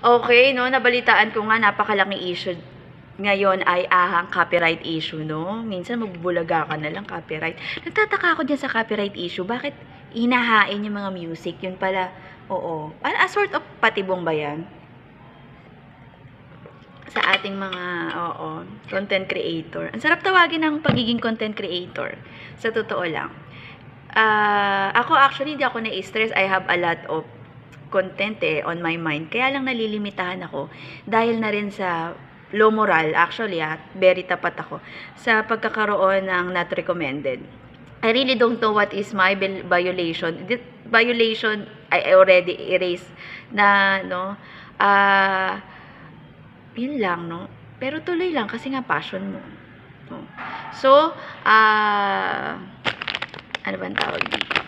Okay, no, nabalitaan ko nga napakalaking issue ngayon ay ahang copyright issue, no? Minsan magbubulaga ka na lang copyright. Nagtataka ako dyan sa copyright issue. Bakit hinahain yung mga music? Yun pala, oo. A sort of patibong ba yan? Sa ating mga, oo, content creator. Ang sarap tawagin ng pagiging content creator. Sa totoo lang. Ako actually, hindi ako na-stress. I have a lot of content on my mind. Kaya lang nalilimitahan ako dahil na rin sa low moral, actually very tapat ako sa pagkakaroon ng not recommended. I really don't know what is my violation. Violation, I already erased na, no? Yun lang, no? Pero tuloy lang kasi nga passion mo. No? So, ano bang tawag dito?